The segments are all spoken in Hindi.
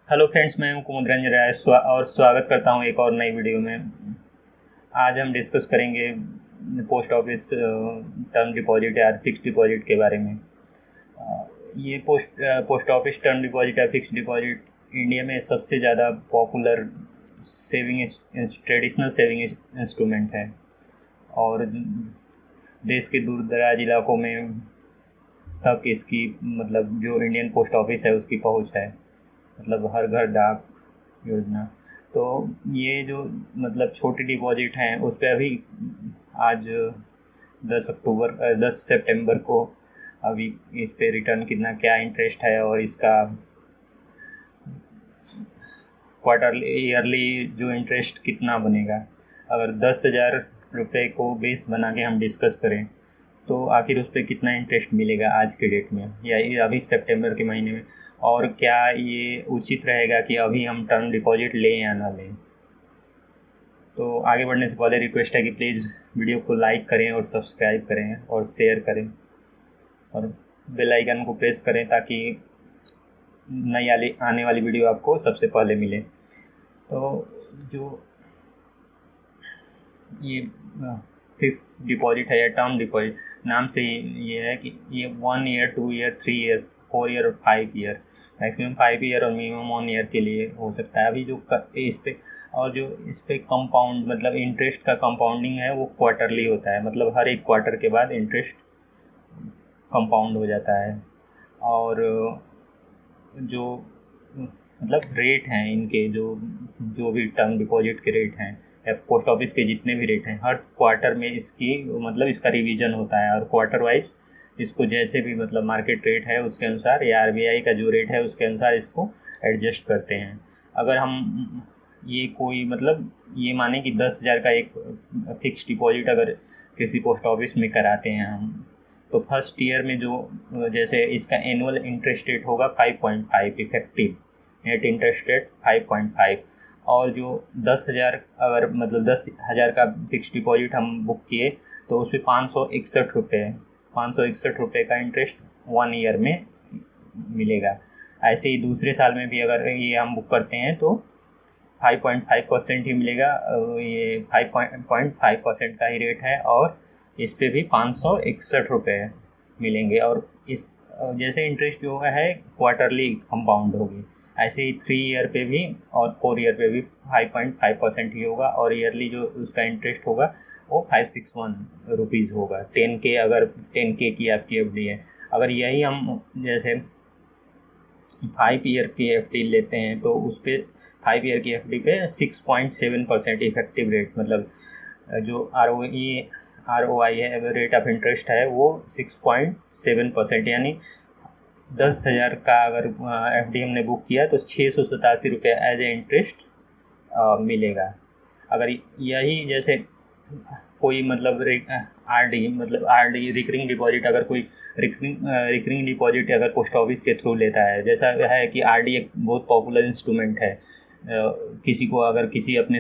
हेलो फ्रेंड्स, मैं हूं कुमुद रंजन राय और स्वागत करता हूं एक और नई वीडियो में। आज हम डिस्कस करेंगे पोस्ट ऑफिस टर्म डिपॉजिट या फिक्स्ड डिपॉजिट के बारे में। ये पोस्ट ऑफिस टर्म डिपॉजिट या फिक्स्ड डिपॉजिट इंडिया में सबसे ज़्यादा पॉपुलर ट्रेडिशनल सेविंग इंस्ट्रूमेंट है और देश के दूर दराज इलाकों में तक इसकी मतलब जो इंडियन पोस्ट ऑफिस है उसकी पहुंच है, मतलब हर घर डाक योजना। तो ये जो मतलब छोटी डिपॉजिट हैं उस पर अभी आज 10 सितंबर को अभी इस पे रिटर्न कितना क्या इंटरेस्ट है और इसका क्वार्टरली ईयरली जो इंटरेस्ट कितना बनेगा। अगर 10,000 रुपये को बेस बना के हम डिस्कस करें तो आखिर उस पर कितना इंटरेस्ट मिलेगा आज के डेट में या अभी सितंबर के महीने में, और क्या ये उचित रहेगा कि अभी हम टर्म डिपॉजिट लें या ना लें। तो आगे बढ़ने से पहले रिक्वेस्ट है कि प्लीज़ वीडियो को लाइक करें और सब्सक्राइब करें और शेयर करें और बेल आइकन को प्रेस करें ताकि नई आने वाली वीडियो आपको सबसे पहले मिले। तो जो ये फिक्स डिपॉजिट है या टर्म डिपॉजिट, नाम से ये है कि ये 1 ईयर 2 ईयर 3 ईयर 4 ईयर और 5 ईयर, मैक्सिमम 5 ईयर और मिनिमम 1 ईयर के लिए हो सकता है। अभी जो इस पे और जो इस पे कंपाउंड मतलब इंटरेस्ट का कंपाउंडिंग है वो क्वार्टरली होता है, मतलब हर एक क्वार्टर के बाद इंटरेस्ट कंपाउंड हो जाता है। और जो मतलब रेट हैं इनके जो भी टर्म डिपॉजिट के रेट हैं या पोस्ट ऑफिस के जितने भी रेट हैं, हर क्वार्टर में इसकी मतलब इसका रिवीजन होता है और क्वार्टर वाइज इसको जैसे भी मतलब मार्केट रेट है उसके अनुसार या आरबीआई का जो रेट है उसके अनुसार इसको एडजस्ट करते हैं। अगर हम ये कोई मतलब ये माने कि 10,000 का एक फिक्स डिपॉजिट अगर किसी पोस्ट ऑफिस में कराते हैं हम, तो फर्स्ट ईयर में जो जैसे इसका एनुअल इंटरेस्ट रेट होगा 5.5 इफेक्टिव नेट इंटरेस्ट रेट 5.5, और जो 10,000 अगर मतलब 10,000 का फिक्स डिपॉजिट हम बुक किए तो उस पर 561 रुपये का इंटरेस्ट 1 ईयर में मिलेगा। ऐसे ही दूसरे साल में भी अगर ये हम बुक करते हैं तो 5.5% ही मिलेगा। ये 5.5% का ही रेट है और इस पे भी 561 रुपये मिलेंगे। और इस जैसे इंटरेस्ट जो है क्वार्टरली कंपाउंड होगी, ऐसे ही 3 ईयर पे भी और 4 ईयर पे भी 5.5% ही होगा और ईयरली जो उसका इंटरेस्ट होगा वो 561 रुपीज़ होगा। 10K अगर 10K की आपकी एफडी है, अगर यही हम जैसे 5 ईयर की एफडी लेते हैं तो उस पर 5 ईयर की एफडी पे 6.7% इफेक्टिव रेट, मतलब जो आर ओ आई है रेट ऑफ इंटरेस्ट है वो 6.7%, यानी 10,000 का अगर एफडी हमने बुक किया तो 687 रुपये एज ए इंटरेस्ट मिलेगा। अगर यही जैसे कोई मतलब आरडी रिकरिंग डिपॉजिट, अगर कोई रिकरिंग डिपॉजिट अगर पोस्ट ऑफिस के थ्रू लेता है, जैसा है कि आरडी एक बहुत पॉपुलर इंस्ट्रूमेंट है। किसी को अगर किसी अपने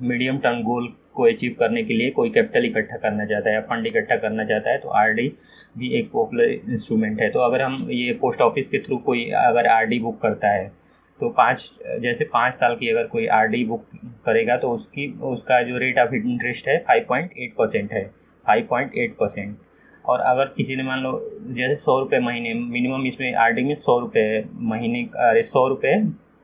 मीडियम टर्म गोल को अचीव करने के लिए कोई कैपिटल इकट्ठा करना चाहता है या फंड इकट्ठा करना चाहता है तो आरडी भी एक पॉपुलर इंस्ट्रूमेंट है। तो अगर हम ये पोस्ट ऑफिस के थ्रू कोई अगर आरडी बुक करता है तो 5 साल की अगर कोई आरडी बुक करेगा तो उसका जो रेट ऑफ इंटरेस्ट है 5.8% है, 5.8%। और अगर किसी ने मान लो जैसे 100 रुपये महीने मिनिमम, इसमें आरडी में 100 रुपये महीने 100 रुपये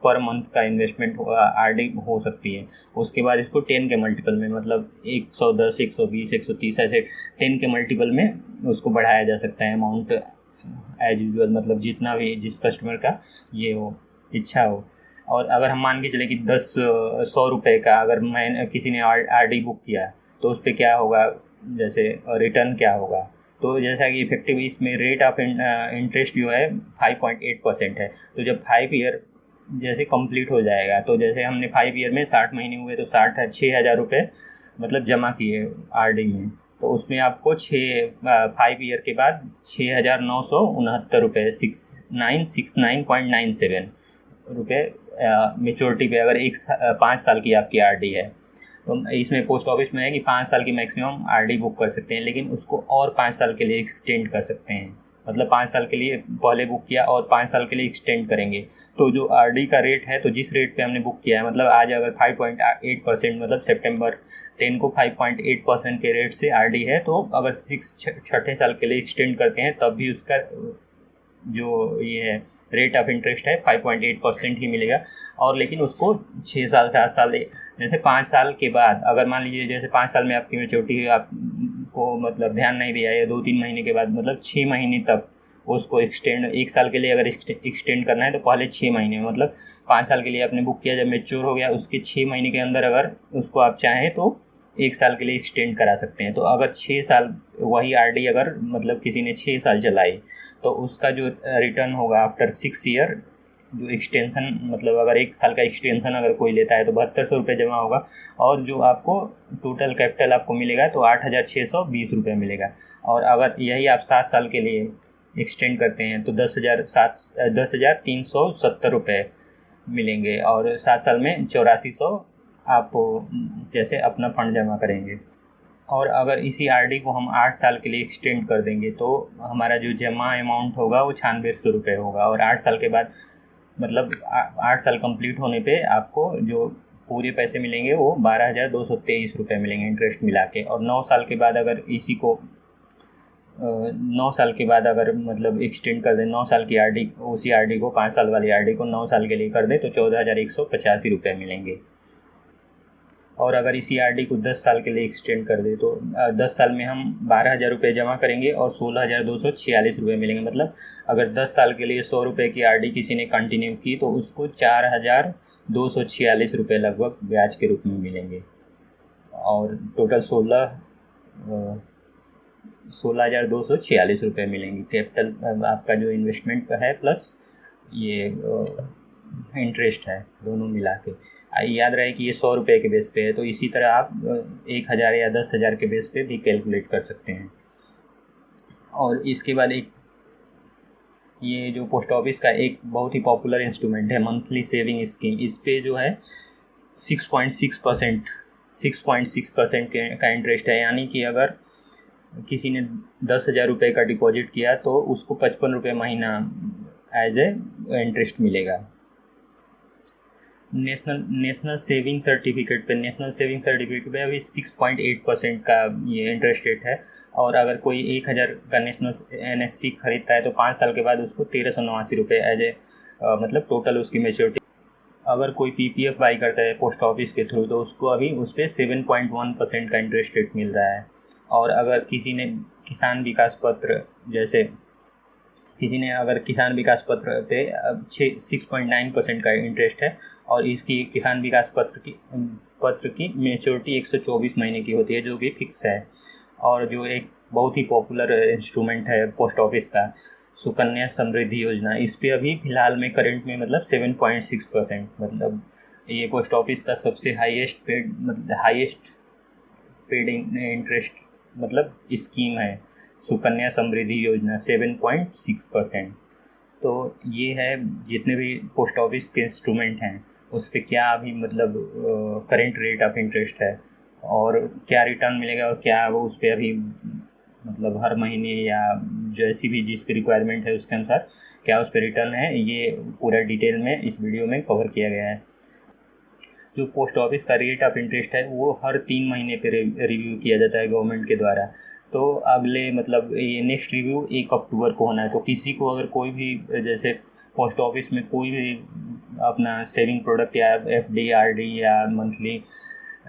पर मंथ का इन्वेस्टमेंट आरडी हो सकती है। उसके बाद इसको 10 के मल्टीपल में मतलब 110 120 130 ऐसे 10 के मल्टीपल में उसको बढ़ाया जा सकता है अमाउंट एज यूजल, मतलब जितना भी जिस कस्टमर का ये हो इच्छा हो। और अगर हम मान के चले कि 100 रुपये का अगर मैं किसी ने आरडी बुक किया तो उस पर क्या होगा, जैसे रिटर्न क्या होगा। तो जैसा कि इफेक्टिव इसमें रेट ऑफ इंटरेस्ट जो है 5.8% है। तो जब 5 ईयर जैसे कंप्लीट हो जाएगा तो जैसे हमने 5 ईयर में 60 महीने हुए तो 6,000 रुपये मतलब जमा किए आरडी में, तो उसमें आपको 5 ईयर के बाद 6,969 रुपये 6969.97 रुपये मेच्योरिटी पे अगर 5 साल की आपकी आरडी है। तो इसमें पोस्ट ऑफिस में है कि 5 साल की मैक्सिमम आरडी बुक कर सकते हैं, लेकिन उसको और 5 साल के लिए एक्सटेंड कर सकते हैं। मतलब 5 साल के लिए पहले बुक किया और 5 साल के लिए एक्सटेंड करेंगे तो जो आरडी का रेट है, तो जिस रेट पे हमने बुक किया है, मतलब आज अगर 5.8% मतलब सितंबर 10 को 5.8% के रेट से आरडी है, तो अगर छठे साल के लिए एक्सटेंड करते हैं तब भी उसका जो ये है रेट ऑफ इंटरेस्ट है 5.8% ही मिलेगा। और लेकिन उसको 6 साल 7 साल जैसे 5 साल के बाद, अगर मान लीजिए जैसे 5 साल में आपकी मैच्योरिटी है, आपको मतलब ध्यान नहीं दिया, या 2-3 महीने के बाद मतलब 6 महीने तक उसको एक्सटेंड, 1 साल के लिए अगर एक्सटेंड करना है तो पहले 6 महीने, मतलब 5 साल के लिए आपने बुक किया, जब मैच्योर हो गया उसके 6 महीने के अंदर अगर उसको आप चाहें तो 1 साल के लिए एक्सटेंड करा सकते हैं। तो अगर 6 साल वही आरडी अगर मतलब किसी ने 6 साल चलाई, तो उसका जो रिटर्न होगा आफ्टर 6 ईयर, जो एक्सटेंशन मतलब अगर 1 साल का एक्सटेंशन अगर कोई लेता है तो 7200 रुपये जमा होगा, और जो आपको टोटल कैपिटल आपको मिलेगा तो 8620 रुपये मिलेगा। और अगर यही आप 7 साल के लिए एक्सटेंड करते हैं तो 10,370 रुपये मिलेंगे, और 7 साल में 8400 आप जैसे अपना फंड जमा करेंगे। और अगर इसी आरडी को हम 8 साल के लिए एक्सटेंड कर देंगे तो हमारा जो जमा अमाउंट होगा वो 9600 रुपये होगा, और 8 साल के बाद मतलब 8 साल कंप्लीट होने पे आपको जो पूरे पैसे मिलेंगे वो 12,223 रुपये मिलेंगे इंटरेस्ट मिला के। और 9 साल के बाद अगर इसी को 9 साल के बाद अगर मतलब एक्सटेंड कर दें, 9 साल की आरडी, उसी आरडी को 5 साल वाली आरडी को 9 साल के लिए कर दें तो 14,185 रुपये मिलेंगे। और अगर इसी आरडी को 10 साल के लिए एक्सटेंड कर दें तो 10 साल में हम 12,000 रुपये जमा करेंगे और 16,246 रुपये मिलेंगे। मतलब अगर 10 साल के लिए 100 रुपये की आरडी किसी ने कंटिन्यू की तो उसको 4,246 रुपये लगभग ब्याज के रूप में मिलेंगे, और टोटल 16,246 रुपये मिलेंगे कैपिटल आपका जो इन्वेस्टमेंट है प्लस ये इंटरेस्ट है, दोनों मिला के। याद रहे कि ये 100 रुपये के बेस पे है, तो इसी तरह आप 1,000 या 10,000 के बेस पे भी कैलकुलेट कर सकते हैं। और इसके बाद एक ये जो पोस्ट ऑफिस का एक बहुत ही पॉपुलर इंस्ट्रूमेंट है मंथली सेविंग स्कीम, इस पे जो है 6.6% का इंटरेस्ट है। यानी कि अगर किसी ने 10,000 रुपये का डिपॉजिट किया तो उसको 55 रुपये महीना एज ए इंटरेस्ट मिलेगा। नेशनल सेविंग सर्टिफिकेट पे अभी 6.8% का ये इंटरेस्ट रेट है। और अगर कोई 1,000 का नेशनल NSC खरीदता है तो 5 साल के बाद उसको 1,389 रुपये एज ए मतलब टोटल उसकी मैच्योरिटी। अगर कोई PPF बाई करता है पोस्ट ऑफिस के थ्रू तो उसको अभी उस पर 7.1% का इंटरेस्ट रेट मिल रहा है। और अगर किसी ने किसान विकास पत्र, जैसे किसी ने अगर किसान विकास पत्र पे 6.9% का इंटरेस्ट है, और इसकी किसान विकास पत्र की मैच्योरिटी 124 महीने की होती है जो कि फिक्स है। और जो एक बहुत ही पॉपुलर इंस्ट्रूमेंट है पोस्ट ऑफिस का, सुकन्या समृद्धि योजना, इस पे अभी फ़िलहाल में करंट में मतलब 7.6%, मतलब ये पोस्ट ऑफिस का सबसे हाईएस्ट पेड इंटरेस्ट मतलब स्कीम है सुकन्या समृद्धि योजना, 7.6%। तो ये है जितने भी पोस्ट ऑफिस के इंस्ट्रूमेंट हैं उस पर क्या अभी मतलब करंट रेट ऑफ इंटरेस्ट है और क्या रिटर्न मिलेगा, और क्या वो उस पर अभी मतलब हर महीने या जैसी भी जिसकी रिक्वायरमेंट है उसके अनुसार क्या उस पर रिटर्न है, ये पूरा डिटेल में इस वीडियो में कवर किया गया है। जो पोस्ट ऑफिस का रेट ऑफ इंटरेस्ट है वो हर 3 महीने पे रिव्यू किया जाता है गवर्नमेंट के द्वारा। तो अगले मतलब ये नेक्स्ट रिव्यू 1 अक्टूबर को होना है। तो किसी को अगर कोई भी जैसे पोस्ट ऑफिस में कोई भी अपना सेविंग प्रोडक्ट या FD RD या मंथली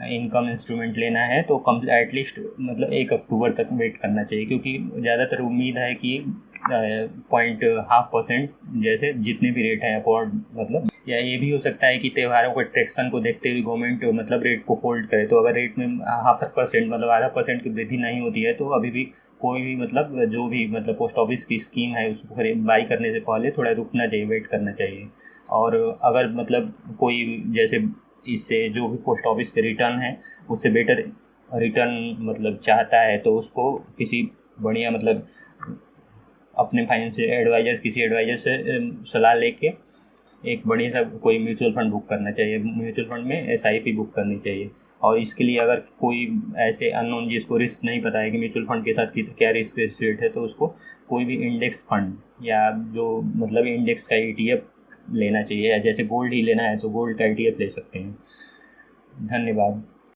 इनकम इंस्ट्रूमेंट लेना है तो एटलीस्ट मतलब 1 अक्टूबर तक वेट करना चाहिए, क्योंकि ज़्यादातर उम्मीद है कि 0.5% जैसे जितने भी रेट हैं अपॉर्ड, मतलब या ये भी हो सकता है कि त्योहारों के ट्रैक्शन को देखते हुए गवर्नमेंट मतलब रेट को होल्ड करे। तो अगर रेट में 0.5% मतलब आधा % की वृद्धि नहीं होती है तो अभी भी कोई भी मतलब जो भी मतलब पोस्ट ऑफिस की स्कीम है उसको बाई करने से पहले थोड़ा रुकना चाहिए, वेट करना चाहिए। और अगर मतलब कोई जैसे इससे जो भी पोस्ट ऑफिस के रिटर्न है उससे बेटर रिटर्न मतलब चाहता है तो उसको किसी बढ़िया मतलब अपने फाइनेंशियल एडवाइज़र, किसी एडवाइज़र से सलाह लेके एक बढ़िया सा कोई म्यूचुअल फंड बुक करना चाहिए। म्यूचुअल फंड में SIP बुक करनी चाहिए। और इसके लिए अगर कोई ऐसे अननोन जिसको रिस्क नहीं पता है कि म्यूचुअल फंड के साथ क्या रिस्क रेट है तो उसको कोई भी इंडेक्स फंड या जो मतलब इंडेक्स का ETF लेना चाहिए, जैसे गोल्ड ही लेना है तो गोल्ड का ETF ले सकते हैं। धन्यवाद।